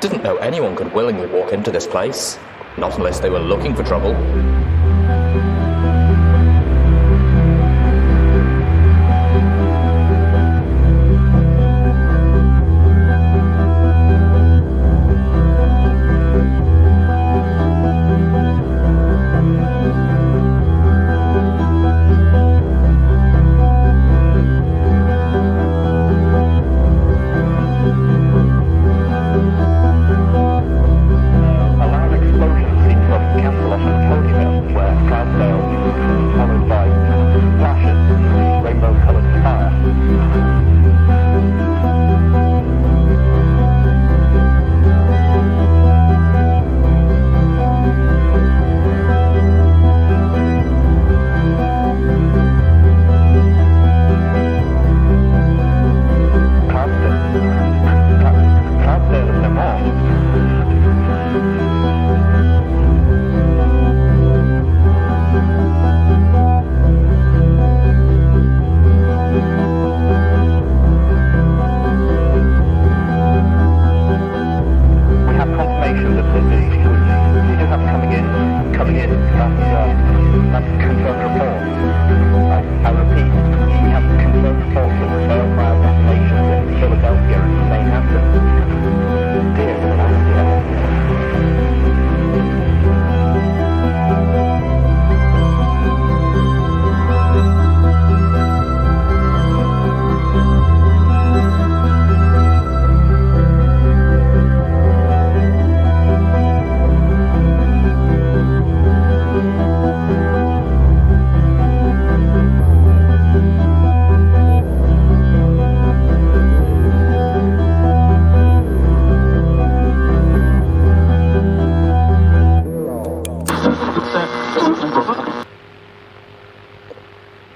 Didn't know anyone could willingly walk into this place, not unless they were looking for trouble.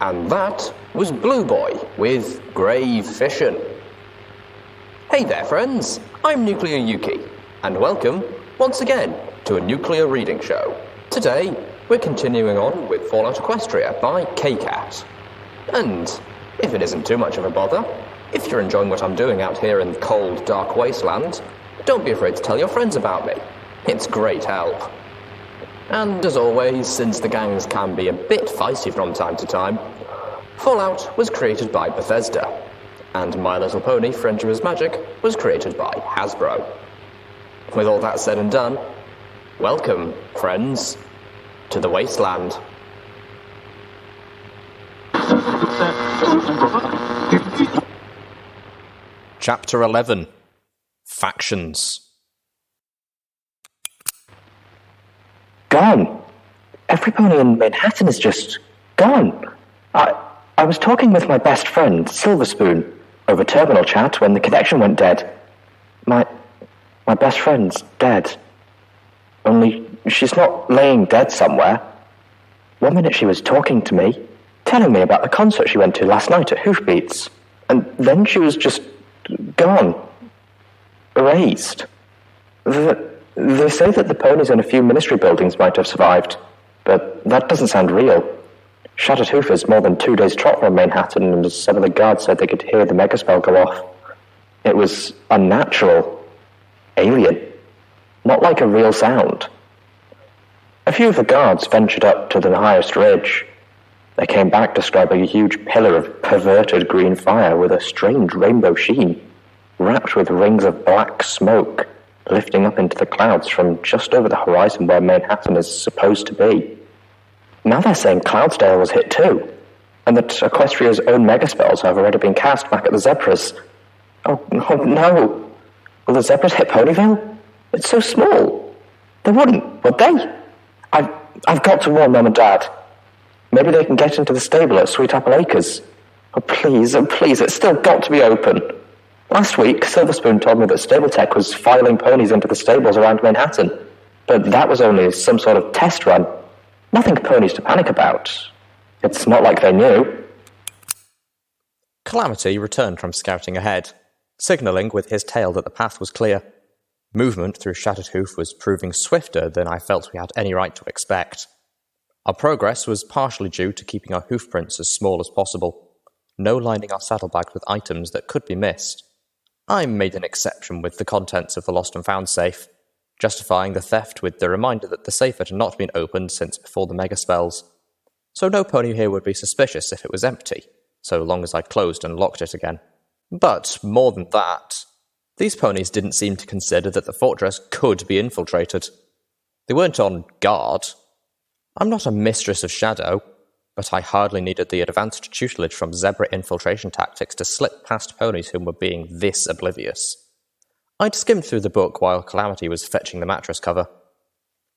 And that was Blue Boy with Grave Fission. Hey there friends, I'm Nuclear Yuki, and welcome, once again, to a Nuclear Reading Show. Today, we're continuing on with Fallout Equestria by Kkat. And, if it isn't too much of a bother, if you're enjoying what I'm doing out here in the cold, dark wasteland, don't be afraid to tell your friends about me. It's great help. And as always, since the gangs can be a bit feisty from time to time, Fallout was created by Bethesda, and My Little Pony Friendship Magic was created by Hasbro. With all that said and done, welcome, friends, to the Wasteland. Chapter 11, Factions. Gone. Every pony in Manhattan is just gone. I was talking with my best friend, Silver Spoon, over terminal chat when the connection went dead. My best friend's dead. Only she's not laying dead somewhere. 1 minute she was talking to me, telling me about the concert she went to last night at Hoof, and then she was just gone. Erased. They say that the ponies in a few ministry buildings might have survived, but that doesn't sound real. Shattered Hoof is more than 2 days' trot from Manhattan, and some of the guards said they could hear the megaspell go off. It was unnatural. Alien. Not like a real sound. A few of the guards ventured up to the highest ridge. They came back describing a huge pillar of perverted green fire with a strange rainbow sheen, wrapped with rings of black smoke, lifting up into the clouds from just over the horizon where Manhattan is supposed to be. Now they're saying Cloudsdale was hit too, and that Equestria's own megaspells have already been cast back at the Zebras. Oh no! Will the Zebras hit Ponyville? It's so small. They wouldn't, would they? I've got to warn Mum and Dad. Maybe they can get into the stable at Sweet Apple Acres. Oh please, it's still got to be open. Last week, Silver Spoon told me that Stable Tech was filing ponies into the stables around Manhattan, but that was only some sort of test run. Nothing for ponies to panic about. It's not like they knew. Calamity returned from scouting ahead, signalling with his tail that the path was clear. Movement through Shattered Hoof was proving swifter than I felt we had any right to expect. Our progress was partially due to keeping our hoofprints as small as possible, no lining our saddlebags with items that could be missed. I made an exception with the contents of the lost and found safe, justifying the theft with the reminder that the safe had not been opened since before the mega spells. So no pony here would be suspicious if it was empty, so long as I closed and locked it again. But more than that, these ponies didn't seem to consider that the fortress could be infiltrated. They weren't on guard. I'm not a mistress of shadow, but I hardly needed the advanced tutelage from zebra infiltration tactics to slip past ponies whom were being this oblivious. I'd skimmed through the book while Calamity was fetching the mattress cover.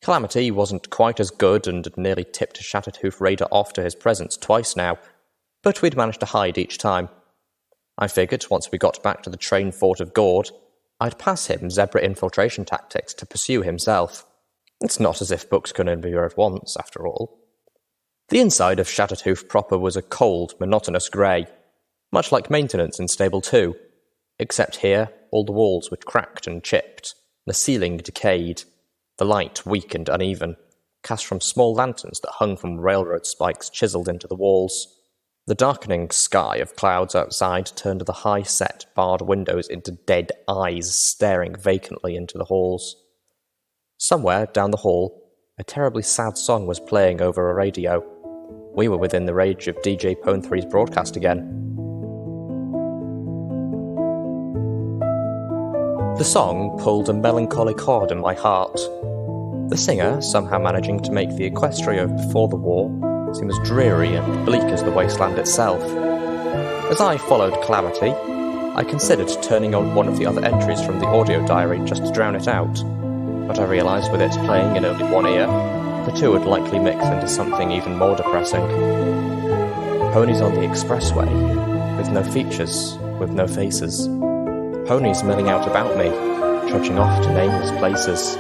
Calamity wasn't quite as good and had nearly tipped a Shattered Hoof raider off to his presence twice now, but we'd managed to hide each time. I figured once we got back to the train fort of Gawd, I'd pass him zebra infiltration tactics to pursue himself. It's not as if books can only be read once, after all. The inside of Shattered Hoof proper was a cold, monotonous grey, much like maintenance in Stable 2, except here all the walls were cracked and chipped, the ceiling decayed, the light weak and uneven, cast from small lanterns that hung from railroad spikes chiselled into the walls. The darkening sky of clouds outside turned the high-set, barred windows into dead eyes staring vacantly into the halls. Somewhere down the hall, a terribly sad song was playing over a radio. We were within the range of DJ Pone 3's broadcast again. The song pulled a melancholy chord in my heart. The singer, somehow managing to make the Equestria of before the war seem as dreary and bleak as the wasteland itself. As I followed Calamity, I considered turning on one of the other entries from the audio diary just to drown it out, but I realised with it playing in only one ear, the two would likely mix into something even more depressing. Ponies on the expressway, with no features, with no faces. Ponies milling out about me, trudging off to nameless places.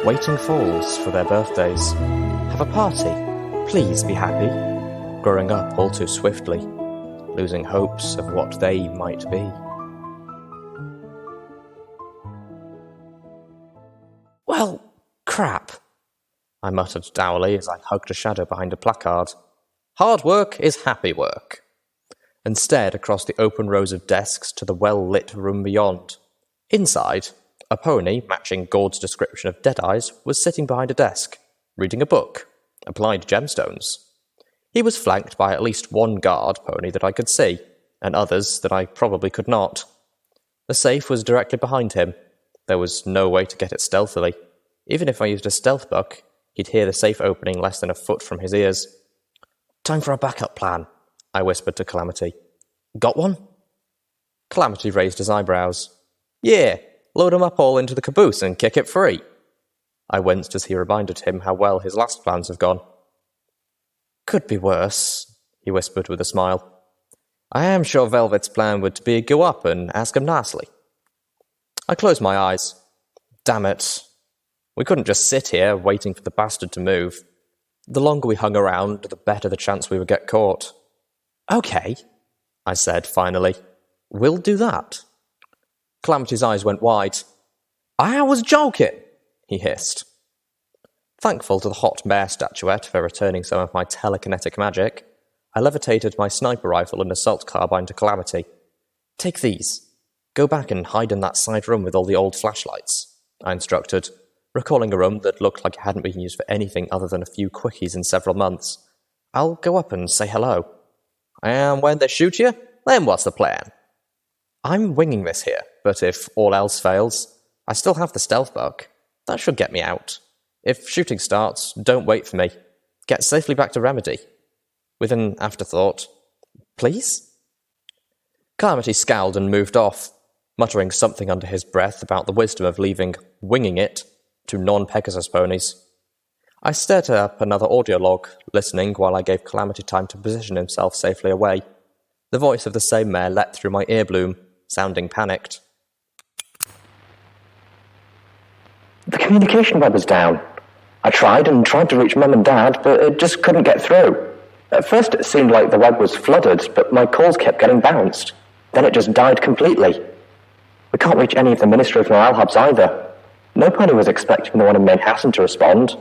Waiting fools for their birthdays. Have a party. Please be happy. Growing up all too swiftly, losing hopes of what they might be. Well, crap, I muttered dourly as I hugged a shadow behind a placard. Hard work is happy work. And stared across the open rows of desks to the well-lit room beyond. Inside, a pony, matching Gawd's description of Deadeyes, was sitting behind a desk, reading a book, applied gemstones. He was flanked by at least one guard pony that I could see, and others that I probably could not. The safe was directly behind him. There was no way to get it stealthily. Even if I used a stealth buck, he'd hear the safe opening less than a foot from his ears. Time for a backup plan, I whispered to Calamity. Got one? Calamity raised his eyebrows. Yeah, load 'em up all into the caboose and kick it free. I winced as he reminded him how well his last plans have gone. Could be worse, he whispered with a smile. I am sure Velvet's plan would be go up and ask him nicely. I closed my eyes. Damn it. We couldn't just sit here waiting for the bastard to move. The longer we hung around, the better the chance we would get caught. Okay, I said finally. We'll do that. Calamity's eyes went wide. I was joking, he hissed. Thankful to the hot mare statuette for returning some of my telekinetic magic, I levitated my sniper rifle and assault carbine to Calamity. Take these. Go back and hide in that side room with all the old flashlights, I instructed, recalling a room that looked like it hadn't been used for anything other than a few quickies in several months. I'll go up and say hello. And when they shoot you, then what's the plan? I'm winging this here, but if all else fails, I still have the stealth buck. That should get me out. If shooting starts, don't wait for me. Get safely back to Remedy. With an afterthought, please? Calamity scowled and moved off, muttering something under his breath about the wisdom of leaving winging it to non-Pegasus ponies. I stared up another audio log, listening while I gave Calamity time to position himself safely away. The voice of the same mare leapt through my earbloom, sounding panicked. The communication web was down. I tried to reach Mum and Dad, but it just couldn't get through. At first it seemed like the web was flooded, but my calls kept getting bounced. Then it just died completely. We can't reach any of the Ministry of Morale hubs either. No pony was expecting the one in Manhattan to respond,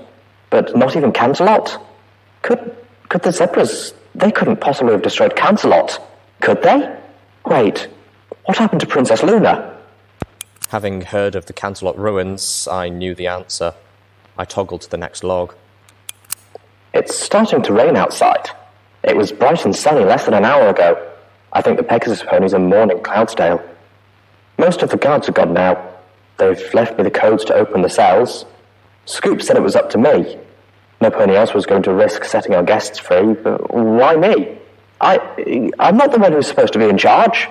but not even Canterlot. Could the zebras... They couldn't possibly have destroyed Canterlot, could they? Wait, what happened to Princess Luna? Having heard of the Canterlot ruins, I knew the answer. I toggled to the next log. It's starting to rain outside. It was bright and sunny less than an hour ago. I think the Pegasus ponies are mourning Cloudsdale. Most of the guards are gone now. They've left me the codes to open the cells. Scoop said it was up to me. No pony else was going to risk setting our guests free, but why me? I'm not the one who's supposed to be in charge.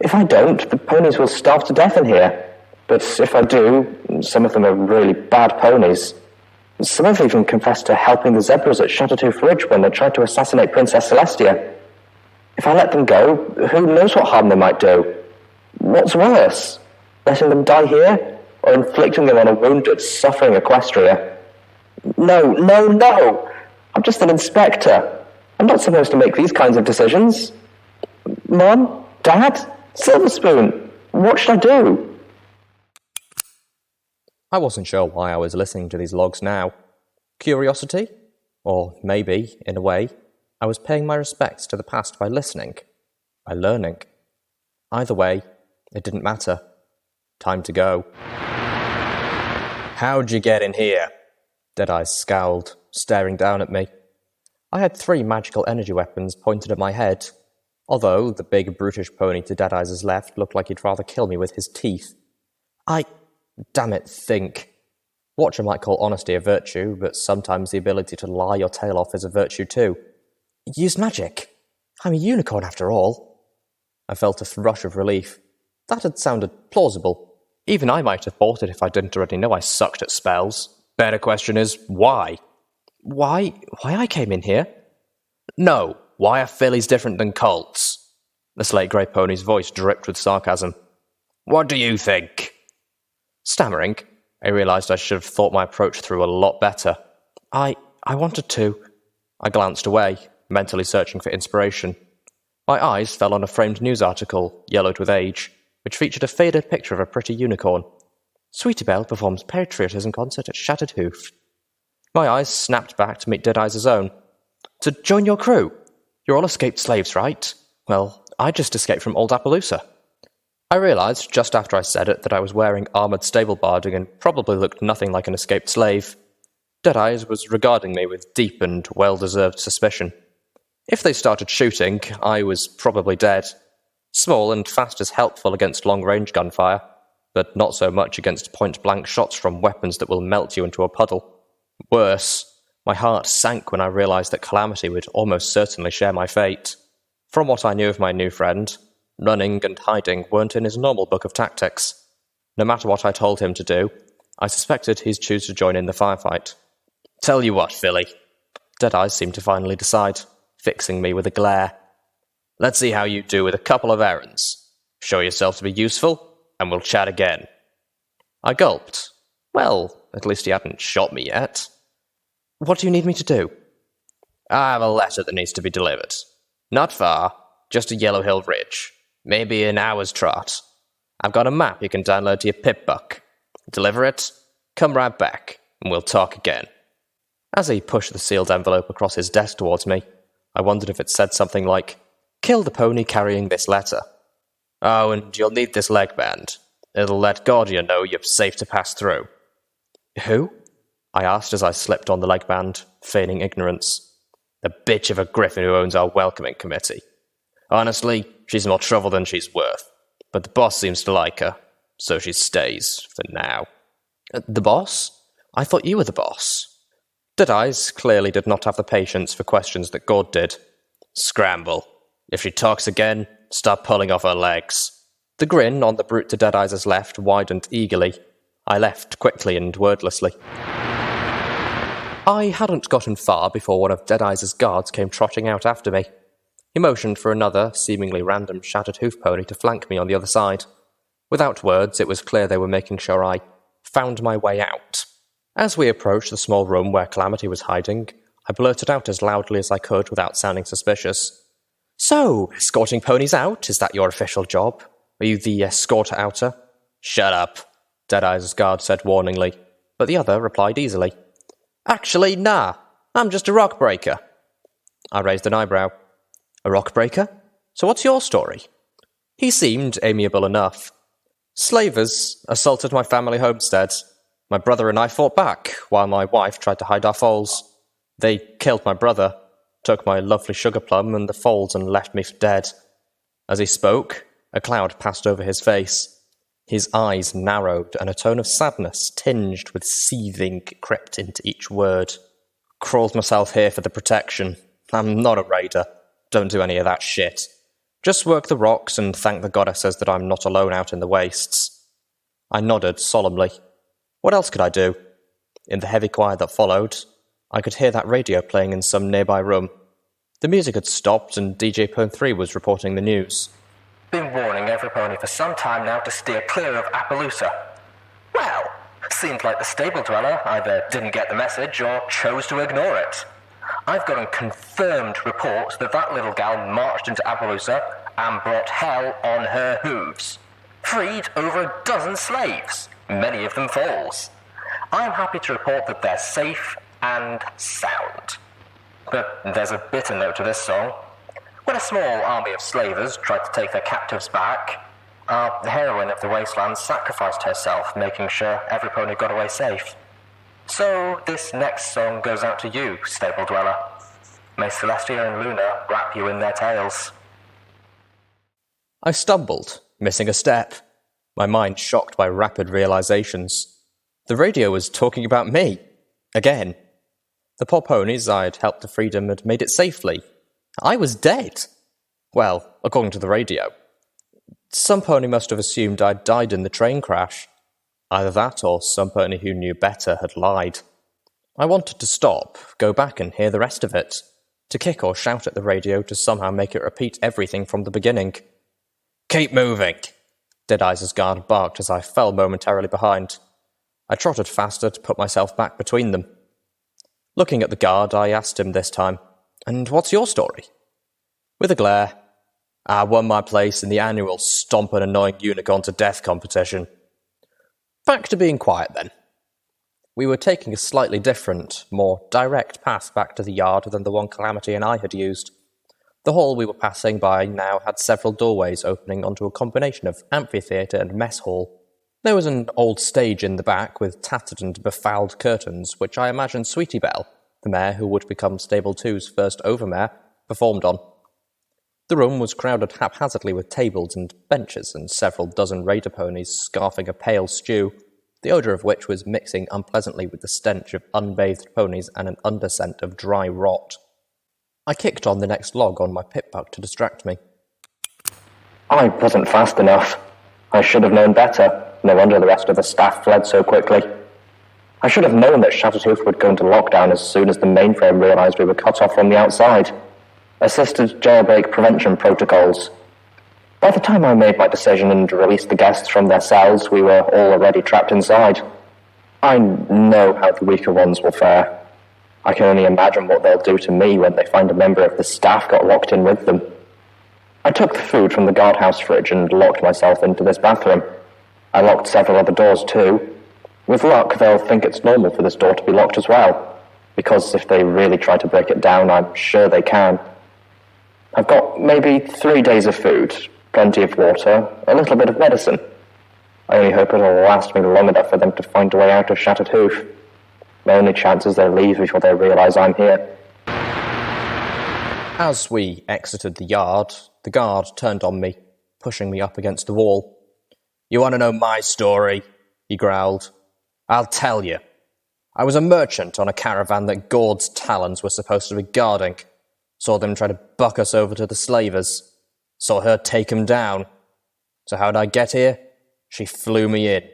If I don't, the ponies will starve to death in here. But if I do, some of them are really bad ponies. Some have even confessed to helping the zebras at Shattered Hoof Ridge when they tried to assassinate Princess Celestia. If I let them go, who knows what harm they might do? What's worse? Letting them die here? Or inflicting them on a wounded, suffering Equestria? No! I'm just an inspector. I'm not supposed to make these kinds of decisions. Mom? Dad? Silverspoon? What should I do? I wasn't sure why I was listening to these logs now. Curiosity? Or maybe, in a way, I was paying my respects to the past by listening, by learning. Either way, it didn't matter. Time to go. How'd you get in here? Deadeye scowled, staring down at me. I had 3 magical energy weapons pointed at my head, although the big brutish pony to Deadeye's left looked like he'd rather kill me with his teeth. Damn it, think. Watcher might call honesty a virtue, but sometimes the ability to lie your tail off is a virtue too. Use magic. I'm a unicorn after all. I felt a rush of relief. That had sounded plausible. Even I might have bought it if I didn't already know I sucked at spells. Better question is, why? Why I came in here? No, why are fillies different than colts? The slate grey pony's voice dripped with sarcasm. What do you think? Stammering, I realised I should have thought my approach through a lot better. I wanted to. I glanced away, mentally searching for inspiration. My eyes fell on a framed news article, yellowed with age, which featured a faded picture of a pretty unicorn. Sweetie performs patriotism concert at Shattered Hoof. My eyes snapped back to meet Deadeye's own. To join your crew? You're all escaped slaves, right? Well, I just escaped from Old Appaloosa. I realised, just after I said it, that I was wearing armoured stable barding and probably looked nothing like an escaped slave. Deadeyes was regarding me with deep and well-deserved suspicion. If they started shooting, I was probably dead. Small and fast is helpful against long-range gunfire, but not so much against point-blank shots from weapons that will melt you into a puddle. Worse, my heart sank when I realised that Calamity would almost certainly share my fate. From what I knew of my new friend, running and hiding weren't in his normal book of tactics. No matter what I told him to do, I suspected he'd choose to join in the firefight. Tell you what, Philly. Deadeye seemed to finally decide, fixing me with a glare. Let's see how you do with a couple of errands. Show yourself to be useful, and we'll chat again. I gulped. Well, at least he hadn't shot me yet. What do you need me to do? I have a letter that needs to be delivered. Not far, just a Yellow Hill Ridge. Maybe an hour's trot. I've got a map you can download to your Pip-Buck. Deliver it, come right back, and we'll talk again. As he pushed the sealed envelope across his desk towards me, I wondered if it said something like, Kill the pony carrying this letter. Oh, and you'll need this leg band. It'll let Gawd know you're safe to pass through. Who? I asked as I slipped on the leg band, feigning ignorance. The bitch of a griffin who owns our welcoming committee. Honestly, she's more trouble than she's worth, but the boss seems to like her, so she stays, for now. The boss? I thought you were the boss. Deadeyes clearly did not have the patience for questions that Gawd did. Scramble. If she talks again, start pulling off her legs. The grin on the brute to Deadeye's left widened eagerly. I left quickly and wordlessly. I hadn't gotten far before one of Deadeye's guards came trotting out after me. He motioned for another, seemingly random Shattered Hoof pony to flank me on the other side. Without words, it was clear they were making sure I found my way out. As we approached the small room where Calamity was hiding, I blurted out as loudly as I could without sounding suspicious. So, escorting ponies out? Is that your official job? Are you the escort-outer? Shut up, Deadeye's guard said warningly, but the other replied easily. Actually, nah, I'm just a rock breaker. I raised an eyebrow. A rock breaker? So what's your story? He seemed amiable enough. Slavers assaulted my family homestead. My brother and I fought back, while my wife tried to hide our foals. They killed my brother, took my lovely sugar plum and the foals and left me for dead. As he spoke, a cloud passed over his face. His eyes narrowed, and a tone of sadness, tinged with seething, crept into each word. Crawled myself here for the protection. I'm not a raider. Don't do any of that shit. Just work the rocks and thank the goddesses that I'm not alone out in the wastes. I nodded solemnly. What else could I do? In the heavy quiet that followed, I could hear that radio playing in some nearby room. The music had stopped and DJ Pone 3 was reporting the news. Been warning every pony for some time now to steer clear of Appaloosa. Well, seems like the stable dweller either didn't get the message or chose to ignore it. I've gotten confirmed reports that little gal marched into Appaloosa and brought hell on her hooves. Freed over a dozen slaves, many of them foals. I'm happy to report that they're safe and sound. But there's a bitter note to this song. When a small army of slavers tried to take their captives back, the heroine of the Wasteland sacrificed herself, making sure every pony got away safe. So this next song goes out to you, stable dweller. May Celestia and Luna wrap you in their tails. I stumbled, missing a step, my mind shocked by rapid realizations. The radio was talking about me. Again. The poor ponies I'd helped to freedom had made it safely. I was dead. Well, according to the radio. Some pony must have assumed I'd died in the train crash. Either that or some pony who knew better had lied. I wanted to stop, go back and hear the rest of it, to kick or shout at the radio to somehow make it repeat everything from the beginning. Keep moving! Deadeye's guard barked as I fell momentarily behind. I trotted faster to put myself back between them. Looking at the guard, I asked him this time, "And what's your story?" With a glare, "I won my place in the annual Stomp an Annoying Unicorn to Death competition." Back to being quiet then. We were taking a slightly different, more direct path back to the yard than the one Calamity and I had used. The hall we were passing by now had several doorways opening onto a combination of amphitheatre and mess hall. There was an old stage in the back with tattered and befouled curtains, which I imagined Sweetie Belle, the mare who would become Stable 2's first overmare, performed on. The room was crowded haphazardly with tables and benches and several dozen raider ponies scarfing a pale stew, the odour of which was mixing unpleasantly with the stench of unbathed ponies and an underscent of dry rot. I kicked on the next log on my pit buck to distract me. I wasn't fast enough. I should have known better. No wonder the rest of the staff fled so quickly. I should have known that Shattered Hoof would go into lockdown as soon as the mainframe realised we were cut off from the outside. Assisted jailbreak prevention protocols. By the time I made my decision and released the guests from their cells, we were all already trapped inside. I know how the weaker ones will fare. I can only imagine what they'll do to me when they find a member of the staff got locked in with them. I took the food from the guardhouse fridge and locked myself into this bathroom. I locked several other doors too. With luck, they'll think it's normal for this door to be locked as well, because if they really try to break it down, I'm sure they can. I've got maybe 3 days of food, plenty of water, a little bit of medicine. I only hope it'll last me long enough for them to find a way out of Shattered Hoof. My only chance is they'll leave before they realise I'm here. As we exited the yard, the guard turned on me, pushing me up against the wall. "You want to know my story?" he growled. "I'll tell you. I was a merchant on a caravan that Gawd's talons were supposed to be guarding. Saw them try to buck us over to the slavers. Saw her take 'em down. So how'd I get here? She flew me in.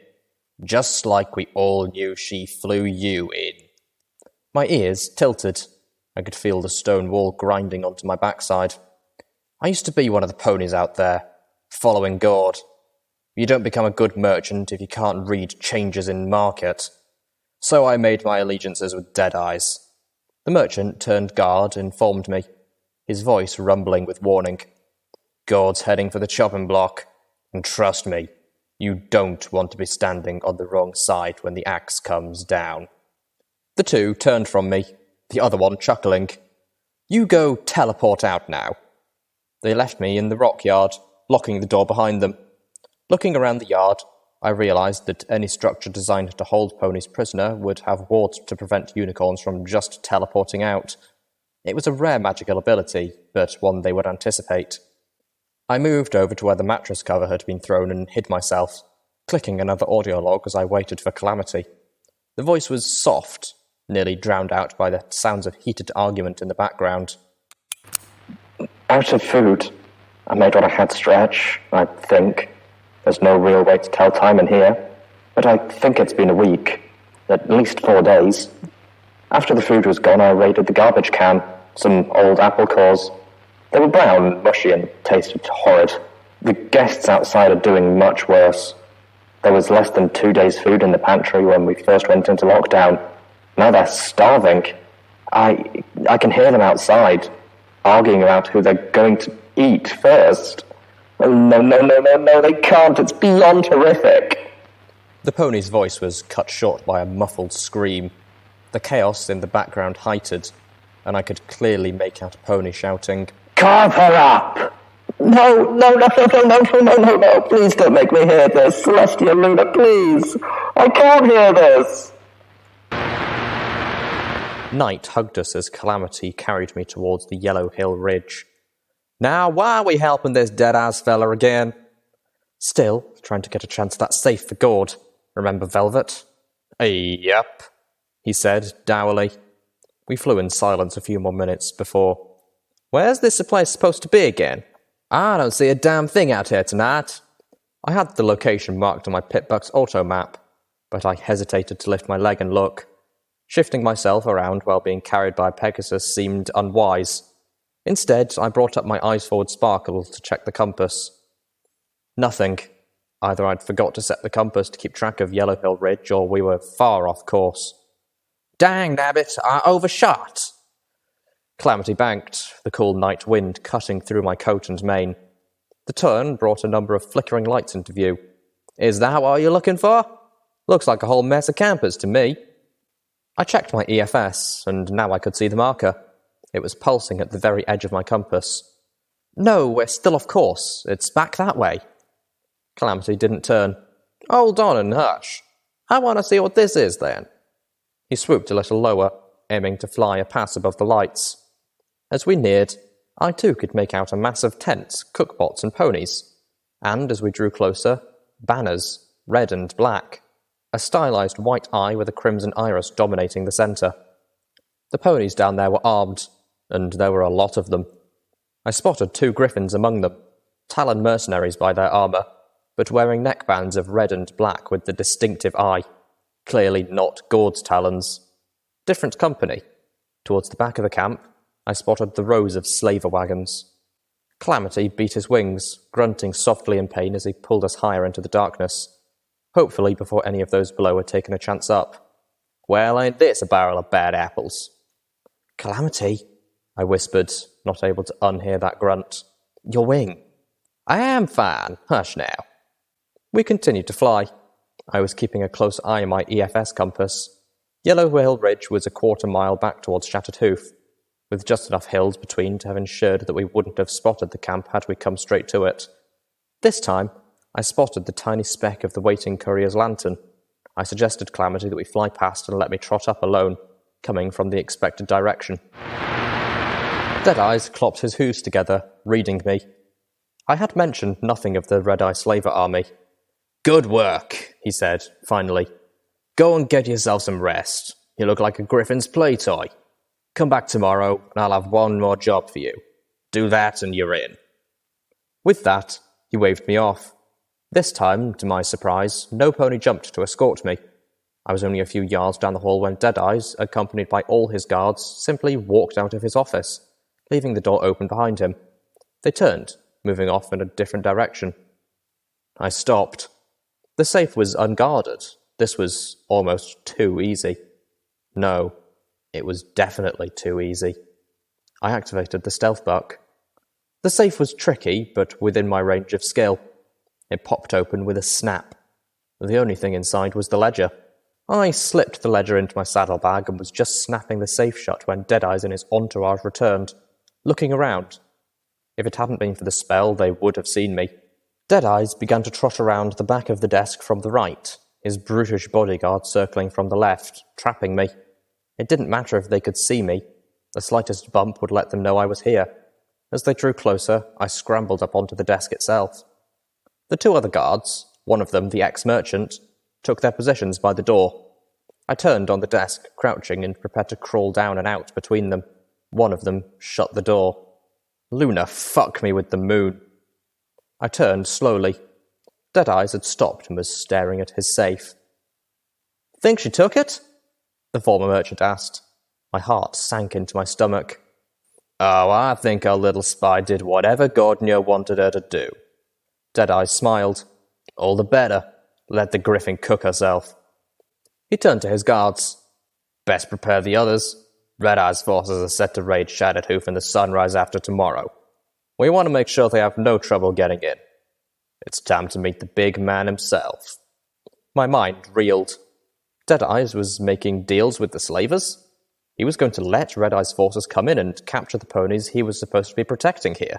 Just like we all knew she flew you in." My ears tilted. I could feel the stone wall grinding onto my backside. I used to be one of the ponies out there, following Gawd. You don't become a good merchant if you can't read changes in market. So I made my allegiances with Deadeye's. The merchant turned guard, informed me, his voice rumbling with warning. "Gawd's heading for the chopping block, and trust me, you don't want to be standing on the wrong side when the axe comes down." The two turned from me, the other one chuckling. "You go teleport out now." They left me in the rock yard, locking the door behind them. Looking around the yard, I realised that any structure designed to hold ponies prisoner would have wards to prevent unicorns from just teleporting out. It was a rare magical ability, but one they would anticipate. I moved over to where the mattress cover had been thrown and hid myself, clicking another audio log as I waited for Calamity. The voice was soft, nearly drowned out by the sounds of heated argument in the background. Out of food. I made what I had stretch, I think. There's no real way to tell time in here, but I think it's been a week. At least 4 days. After the food was gone, I raided the garbage can. Some old apple cores. They were brown, mushy, and tasted horrid. The guests outside are doing much worse. There was less than 2 days' food in the pantry when we first went into lockdown. Now they're starving. I can hear them outside, arguing about who they're going to eat first. Oh, no, they can't. It's beyond horrific. The pony's voice was cut short by a muffled scream. The chaos in the background heightened, and I could clearly make out a pony shouting, "Carve her up!" No, please don't make me hear this. Celestia Luna, please. I can't hear this. Night hugged us as Calamity carried me towards the Yellow Hill Ridge. Now, why are we helping this dead-ass fella again? Still, trying to get a chance at that safe for Gawd. Remember Velvet? Yep, he said, dourly. We flew in silence a few more minutes before. Where's this place supposed to be again? I don't see a damn thing out here tonight. I had the location marked on my Pitbuck's auto map, but I hesitated to lift my leg and look. Shifting myself around while being carried by Pegasus seemed unwise. Instead, I brought up my eyes forward sparkle to check the compass. Nothing. Either I'd forgot to set the compass to keep track of Yellow Hill Ridge, or we were far off course. Dang, nabbit, I overshot! Calamity banked, the cool night wind cutting through my coat and mane. The turn brought a number of flickering lights into view. Is that what you're looking for? Looks like a whole mess of campers to me. I checked my EFS, and now I could see the marker. It was pulsing at the very edge of my compass. No, we're still off course. It's back that way. Calamity didn't turn. Hold on and hush. I want to see what this is, then. He swooped a little lower, aiming to fly a pass above the lights. As we neared, I too could make out a mass of tents, cookpots, and ponies. And as we drew closer, banners, red and black. A stylized white eye with a crimson iris dominating the centre. The ponies down there were armed, and there were a lot of them. I spotted 2 griffins among them, Talon mercenaries by their armour, but wearing neckbands of red and black with the distinctive eye. Clearly not Gawd's talons. Different company. Towards the back of the camp, I spotted the rows of slaver wagons. Calamity beat his wings, grunting softly in pain as he pulled us higher into the darkness, hopefully before any of those below had taken a chance up. Well, ain't this a barrel of bad apples? Calamity, I whispered, not able to unhear that grunt. Your wing. I am fine. Hush now. We continued to fly. I was keeping a close eye on my EFS compass. Yellow Hill Ridge was a 1/4 mile back towards Shattered Hoof, with just enough hills between to have ensured that we wouldn't have spotted the camp had we come straight to it. This time, I spotted the tiny speck of the waiting courier's lantern. I suggested Calamity that we fly past and let me trot up alone, coming from the expected direction. Deadeyes clopped his hoofs together, reading me. I had mentioned nothing of the Red-Eye Slaver army. Good work, he said, finally. Go and get yourself some rest. You look like a griffin's play toy. Come back tomorrow, and I'll have one more job for you. Do that, and you're in. With that, he waved me off. This time, to my surprise, no pony jumped to escort me. I was only a few yards down the hall when Deadeyes, accompanied by all his guards, simply walked out of his office, leaving the door open behind him. They turned, moving off in a different direction. I stopped. The safe was unguarded. This was almost too easy. No, it was definitely too easy. I activated the stealth buck. The safe was tricky, but within my range of skill. It popped open with a snap. The only thing inside was the ledger. I slipped the ledger into my saddlebag and was just snapping the safe shut when Deadeyes and his entourage returned, looking around. If it hadn't been for the spell, they would have seen me. Deadeyes began to trot around the back of the desk from the right, his brutish bodyguard circling from the left, trapping me. It didn't matter if they could see me. The slightest bump would let them know I was here. As they drew closer, I scrambled up onto the desk itself. The two other guards, one of them the ex-merchant, took their positions by the door. I turned on the desk, crouching and prepared to crawl down and out between them. One of them shut the door. Luna, fuck me with the moon. I turned slowly. Deadeyes had stopped and was staring at his safe. "Think she took it?" the former merchant asked. My heart sank into my stomach. "Oh, I think our little spy did whatever Gawd wanted her to do." Deadeyes smiled. "All the better. Let the griffin cook herself." He turned to his guards. "Best prepare the others. Red Eye's forces are set to raid Shattered Hoof in the sunrise after tomorrow. We want to make sure they have no trouble getting in. It's time to meet the big man himself." My mind reeled. Deadeyes was making deals with the slavers? He was going to let Red Eye's forces come in and capture the ponies he was supposed to be protecting here.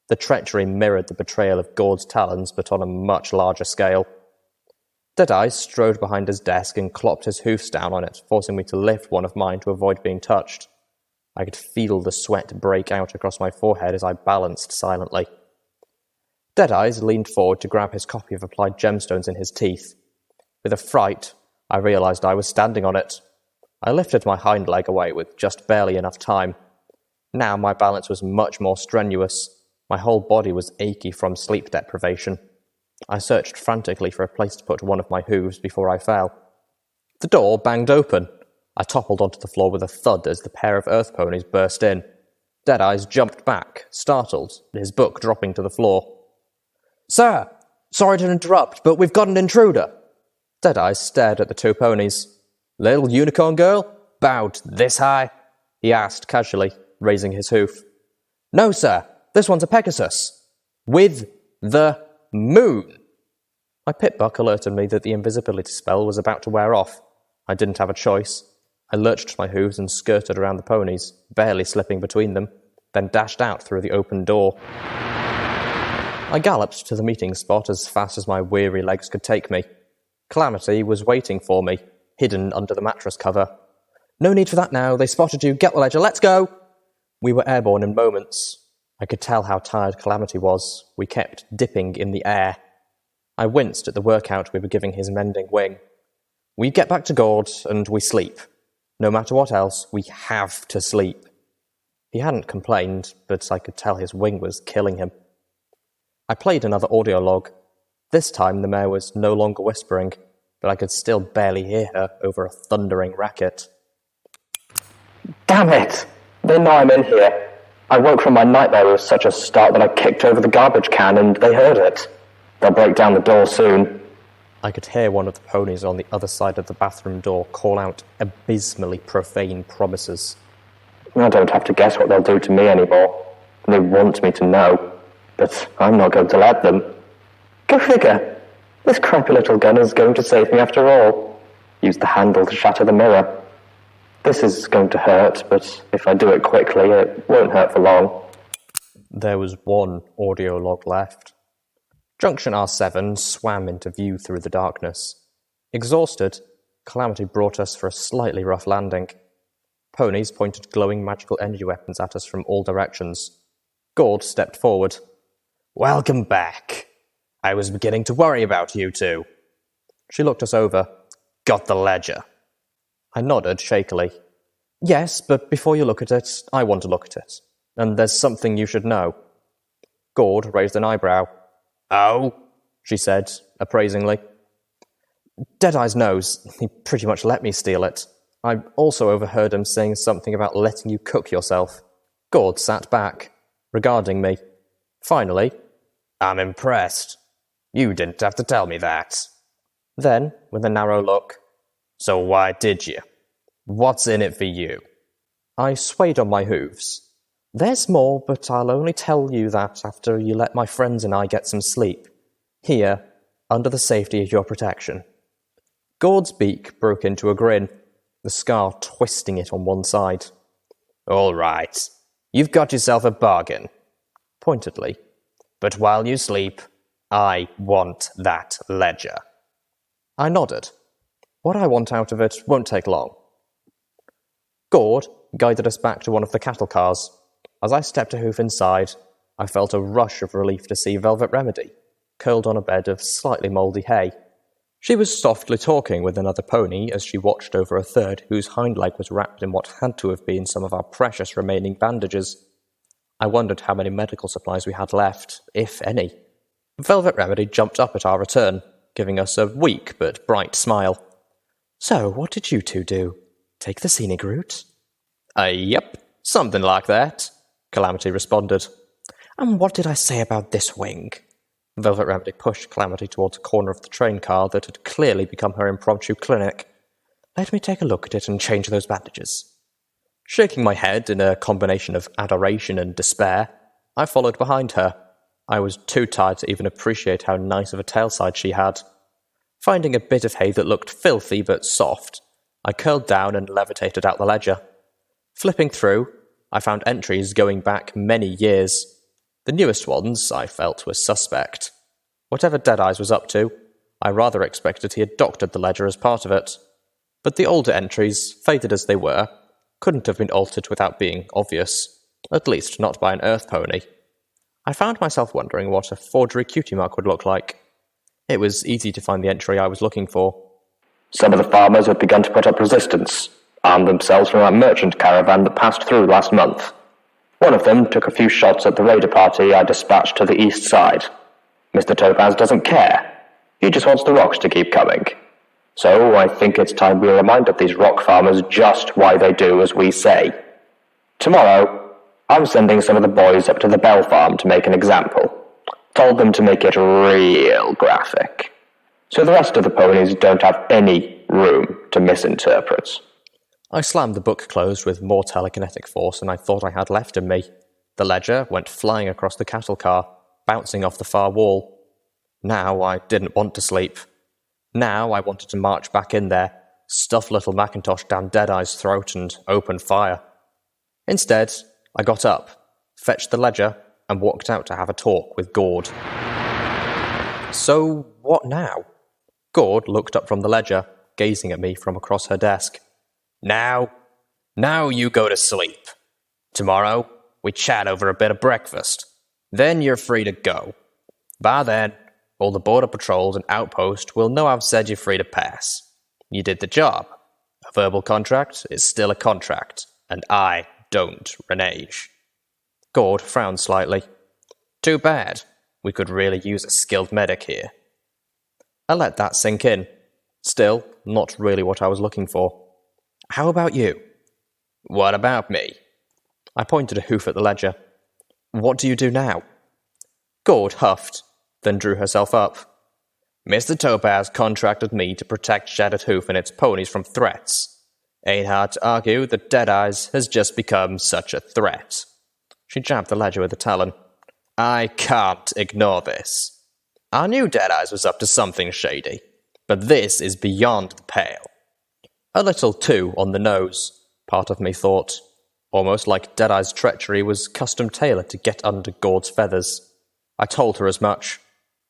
The treachery mirrored the betrayal of Gawd's talons, but on a much larger scale. Deadeyes strode behind his desk and clopped his hoofs down on it, forcing me to lift one of mine to avoid being touched. I could feel the sweat break out across my forehead as I balanced silently. Deadeyes leaned forward to grab his copy of Applied Gemstones in his teeth. With a fright, I realized I was standing on it. I lifted my hind leg away with just barely enough time. Now my balance was much more strenuous. My whole body was achy from sleep deprivation. I searched frantically for a place to put one of my hooves before I fell. The door banged open. I toppled onto the floor with a thud as the pair of earth ponies burst in. Deadeyes jumped back, startled, his book dropping to the floor. "Sir, sorry to interrupt, but we've got an intruder." Deadeyes stared at the two ponies. "Little unicorn girl? About this high?" he asked casually, raising his hoof. "No, sir. This one's a Pegasus. With the moon." My pip-buck alerted me that the invisibility spell was about to wear off. I didn't have a choice. I lurched my hooves and skirted around the ponies, barely slipping between them, then dashed out through the open door. I galloped to the meeting spot as fast as my weary legs could take me. Calamity was waiting for me, hidden under the mattress cover. "No need for that now. They spotted you. Get the ledger. Let's go!" We were airborne in moments. I could tell how tired Calamity was. We kept dipping in the air. I winced at the workout we were giving his mending wing. We get back to Gawd, and we sleep. No matter what else, we have to sleep. He hadn't complained, but I could tell his wing was killing him. I played another audio log. This time the mare was no longer whispering, but I could still barely hear her over a thundering racket. Damn it! They know I'm in here. I woke from my nightmare with such a start that I kicked over the garbage can and they heard it. They'll break down the door soon. I could hear one of the ponies on the other side of the bathroom door call out abysmally profane promises. I don't have to guess what they'll do to me anymore. They want me to know, but I'm not going to let them. Go figure. This crappy little gun is going to save me after all. Use the handle to shatter the mirror. This is going to hurt, but if I do it quickly, it won't hurt for long. There was one audio log left. Junction R7 swam into view through the darkness. Exhausted, Calamity brought us for a slightly rough landing. Ponies pointed glowing magical energy weapons at us from all directions. Gawd stepped forward. "Welcome back. I was beginning to worry about you two." She looked us over. "Got the ledger?" I nodded shakily. "Yes, but before you look at it, I want to look at it. And there's something you should know." Gawd raised an eyebrow. "Oh?" she said, appraisingly. Deadeyes knows. He pretty much let me steal it. I also overheard him saying something about letting you cook yourself. Gawd sat back, regarding me. Finally, "I'm impressed. You didn't have to tell me that." Then, with a narrow look, "So why did you? What's in it for you?" I swayed on my hooves. "There's more, but I'll only tell you that after you let my friends and I get some sleep. Here, under the safety of your protection." Gawd's beak broke into a grin, the scar twisting it on one side. "All right, you've got yourself a bargain," pointedly. "But while you sleep, I want that ledger. I nodded. What I want out of it won't take long. Gawd guided us back to one of the cattle cars. As I stepped a hoof inside, I felt a rush of relief to see Velvet Remedy, curled on a bed of slightly mouldy hay. She was softly talking with another pony as she watched over a third whose hind leg was wrapped in what had to have been some of our precious remaining bandages. I wondered how many medical supplies we had left, if any. Velvet Remedy jumped up at our return, giving us a weak but bright smile. So, what did you two do? Take the scenic route? Yep, something like that, Calamity responded. And what did I say about this wing? Velvet Remedy pushed Calamity towards a corner of the train car that had clearly become her impromptu clinic. Let me take a look at it and change those bandages. Shaking my head in a combination of adoration and despair, I followed behind her. I was too tired to even appreciate how nice of a tailside she had. Finding a bit of hay that looked filthy but soft, I curled down and levitated out the ledger. Flipping through, I found entries going back many years. The newest ones, I felt, were suspect. Whatever Deadeyes was up to, I rather expected he had doctored the ledger as part of it. But the older entries, faded as they were, couldn't have been altered without being obvious, at least not by an earth pony. I found myself wondering what a forgery cutie mark would look like. It was easy to find the entry I was looking for. Some of the farmers had begun to put up resistance, armed themselves from a merchant caravan that passed through last month. One of them took a few shots at the raider party I dispatched to the east side. Mr. Topaz doesn't care. He just wants the rocks to keep coming. So I think it's time we reminded these rock farmers just why they do as we say. Tomorrow, I'm sending some of the boys up to the Bell Farm to make an example. Told them to make it real graphic. So the rest of the ponies don't have any room to misinterpret. I slammed the book closed with more telekinetic force than I thought I had left in me. The ledger went flying across the cattle car, bouncing off the far wall. Now I didn't want to sleep. Now I wanted to march back in there, stuff little Macintosh down Deadeye's throat and open fire. Instead, I got up, fetched the ledger, and walked out to have a talk with Gawd. So, what now? Gawd looked up from the ledger, gazing at me from across her desk. Now you go to sleep. Tomorrow, we chat over a bit of breakfast. Then you're free to go. By then, all the border patrols and outposts will know I've said you're free to pass. You did the job. A verbal contract is still a contract, and I don't renege. Gawd frowned slightly. Too bad. We could really use a skilled medic here. I let that sink in. Still, not really what I was looking for. How about you? What about me? I pointed a hoof at the ledger. What do you do now? Gawd huffed, then drew herself up. Mr. Topaz contracted me to protect Shattered Hoof and its ponies from threats. Ain't hard to argue that Deadeyes has just become such a threat. She jabbed the ledger with a talon. I can't ignore this. I knew Deadeyes was up to something shady, but this is beyond the pale. A little too on the nose, part of me thought, almost like Deadeye's treachery was custom-tailored to get under Gawd's feathers. I told her as much.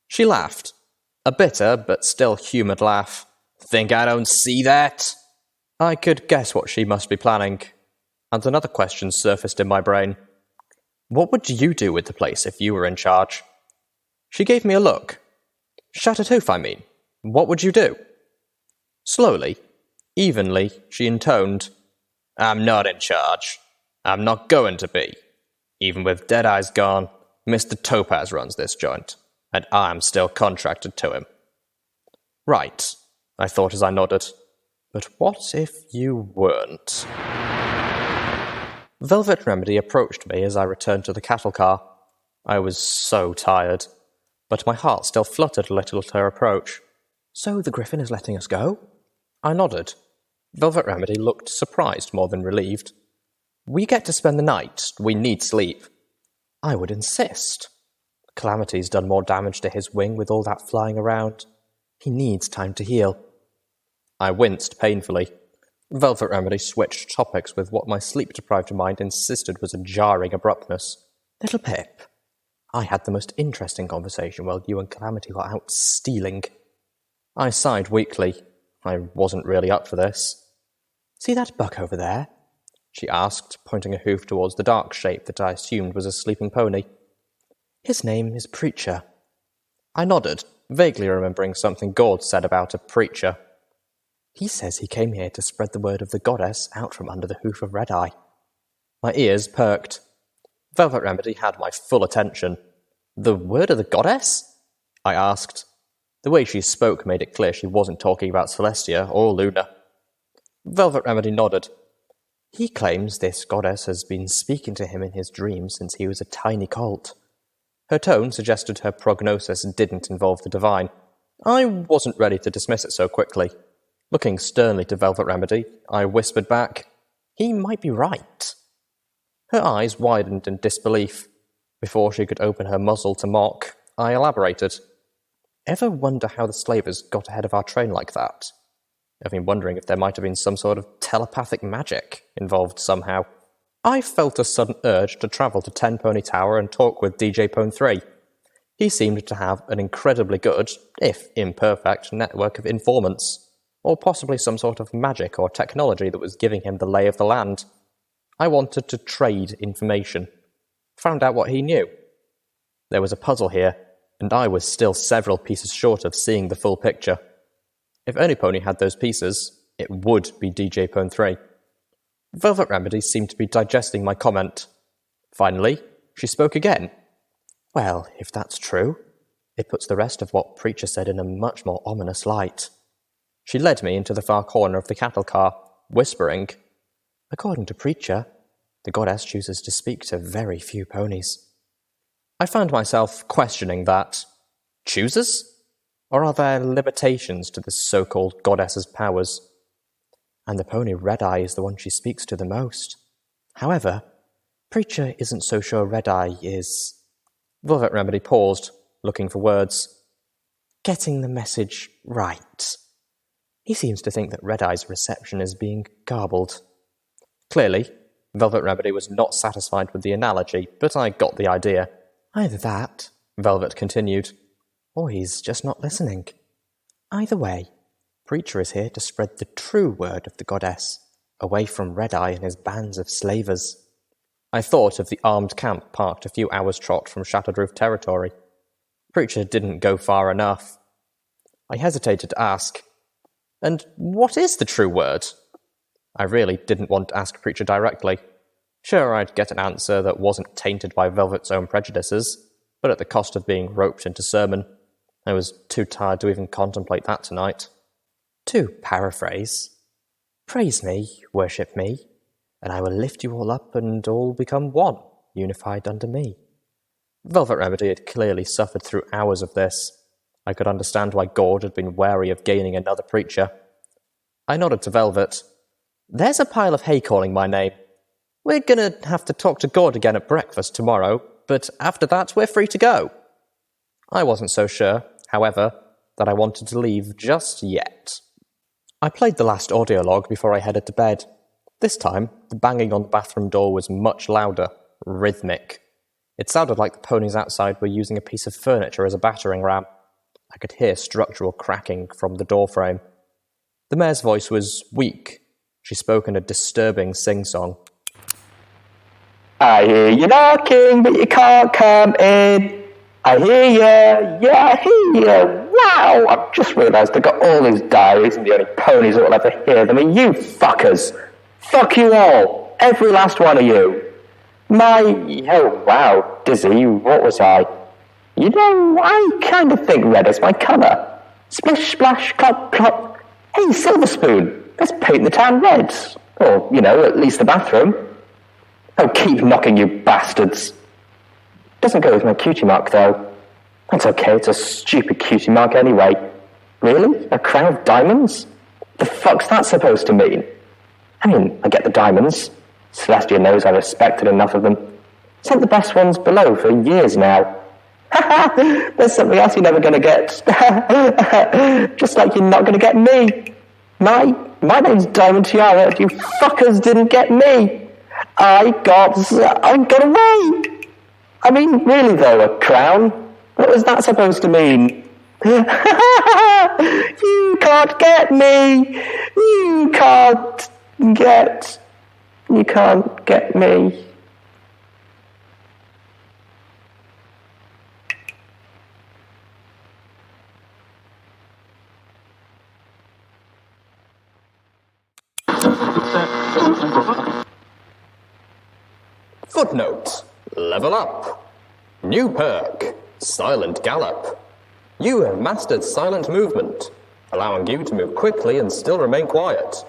She laughed, a bitter but still humoured laugh. Think I don't see that? I could guess what she must be planning, and another question surfaced in my brain. What would you do with the place if you were in charge? She gave me a look. Shattered Hoof, I mean. What would you do? Slowly, evenly, she intoned, I'm not in charge. I'm not going to be. Even with Deadeyes gone, Mr. Topaz runs this joint, and I'm still contracted to him. Right, I thought as I nodded. But what if you weren't? Velvet Remedy approached me as I returned to the cattle car. I was so tired, but my heart still fluttered a little at her approach. So the Griffin is letting us go? I nodded. Velvet Remedy looked surprised more than relieved. We get to spend the night. We need sleep. I would insist. Calamity's done more damage to his wing with all that flying around. He needs time to heal. I winced painfully. Velvet Remedy switched topics with what my sleep-deprived mind insisted was a jarring abruptness. Little Pip, I had the most interesting conversation while you and Calamity were out stealing. I sighed weakly. I wasn't really up for this. See that buck over there? She asked, pointing a hoof towards the dark shape that I assumed was a sleeping pony. His name is Preacher. I nodded, vaguely remembering something Gawd said about a preacher. He says he came here to spread the word of the goddess out from under the hoof of Red Eye. My ears perked. Velvet Remedy had my full attention. The word of the goddess? I asked. The way she spoke made it clear she wasn't talking about Celestia or Luna. Velvet Remedy nodded. He claims this goddess has been speaking to him in his dreams since he was a tiny colt. Her tone suggested her prognosis didn't involve the divine. I wasn't ready to dismiss it so quickly. Looking sternly to Velvet Remedy, I whispered back, he might be right. Her eyes widened in disbelief. Before she could open her muzzle to mock, I elaborated. Ever wonder how the slavers got ahead of our train like that? I've been wondering if there might have been some sort of telepathic magic involved somehow. I felt a sudden urge to travel to Ten Pony Tower and talk with DJ Pone 3. He seemed to have an incredibly good, if imperfect, network of informants, or possibly some sort of magic or technology that was giving him the lay of the land. I wanted to trade information. Found out what he knew. There was a puzzle here, and I was still several pieces short of seeing the full picture. If any pony had those pieces, it would be DJ Pone 3. Velvet Remedy seemed to be digesting my comment. Finally, she spoke again. Well, if that's true, it puts the rest of what Preacher said in a much more ominous light. She led me into the far corner of the cattle car, whispering, According to Preacher, the goddess chooses to speak to very few ponies. I found myself questioning that. Chooses? Or are there limitations to this so-called goddess's powers? And the pony Red Eye is the one she speaks to the most. However, Preacher isn't so sure Red Eye is... Velvet Remedy paused, looking for words. Getting the message right. He seems to think that Red Eye's reception is being garbled. Clearly, Velvet Remedy was not satisfied with the analogy, but I got the idea. Either that, Velvet continued, or he's just not listening. Either way, Preacher is here to spread the true word of the goddess, away from Red Eye and his bands of slavers. I thought of the armed camp parked a few hours' trot from Shattered Roof territory. Preacher didn't go far enough. I hesitated to ask, and what is the true word? I really didn't want to ask Preacher directly. Sure, I'd get an answer that wasn't tainted by Velvet's own prejudices, but at the cost of being roped into sermon. I was too tired to even contemplate that tonight. To paraphrase, praise me, worship me, and I will lift you all up and all become one, unified under me. Velvet Remedy had clearly suffered through hours of this. I could understand why Gawd had been wary of gaining another preacher. I nodded to Velvet. There's a pile of hay calling my name. We're going to have to talk to Gawd again at breakfast tomorrow, but after that we're free to go. I wasn't so sure, however, that I wanted to leave just yet. I played the last audio log before I headed to bed. This time, the banging on the bathroom door was much louder, rhythmic. It sounded like the ponies outside were using a piece of furniture as a battering ram. I could hear structural cracking from the doorframe. The mare's voice was weak. She spoke in a disturbing sing-song. I hear you knocking, but you can't come in. I hear you, yeah, I hear you. Wow, I've just realised I've got all these diaries and the only ponies that will ever hear them are you fuckers. Fuck you all, every last one of you. Oh wow, Dizzy, what was I? You know, I kind of think red is my colour. Splish, splash, clop, clop. Hey, Silver Spoon, let's paint the town red. Or, you know, at least the bathroom. Oh, keep knocking, you bastards. Doesn't go with my cutie mark, though. That's okay, it's a stupid cutie mark anyway. Really? A crown of diamonds? The fuck's that supposed to mean? I mean, I get the diamonds. Celestia knows I respected enough of them. Sent the best ones below for years now. There's something else you're never going to get. Just like you're not going to get me. My name's Diamond Tiara. You fuckers didn't get me. I got away. I mean, really though, a crown? What was that supposed to mean? You can't get me! You can't get me. Footnote. Level up. New perk. Silent Gallop. You have mastered silent movement, allowing you to move quickly and still remain quiet.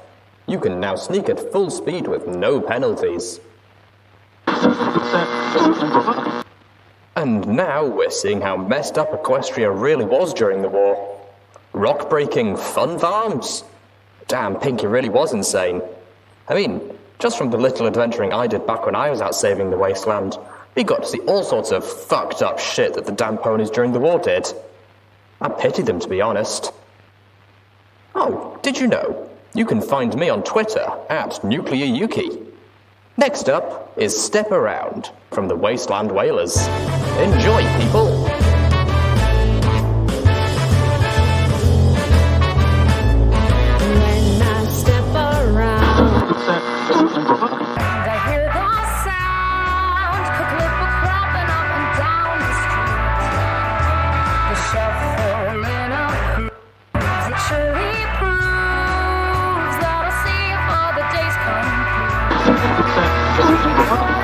You can now sneak at full speed with no penalties. And now we're seeing how messed up Equestria really was during the war. Rock-breaking fun farms? Damn, Pinky really was insane. I mean, just from the little adventuring I did back when I was out saving the Wasteland, we got to see all sorts of fucked up shit that the damn ponies during the war did. I pity them, to be honest. Oh, did you know? You can find me on Twitter at NuclearYuki. Next up is Step Around from the Wasteland Wailers. Enjoy, people! When I step around, and I hear the sound, Clipper cropping up and down the street. The shuffling of hooves actually proves that I'll see if all the days come through.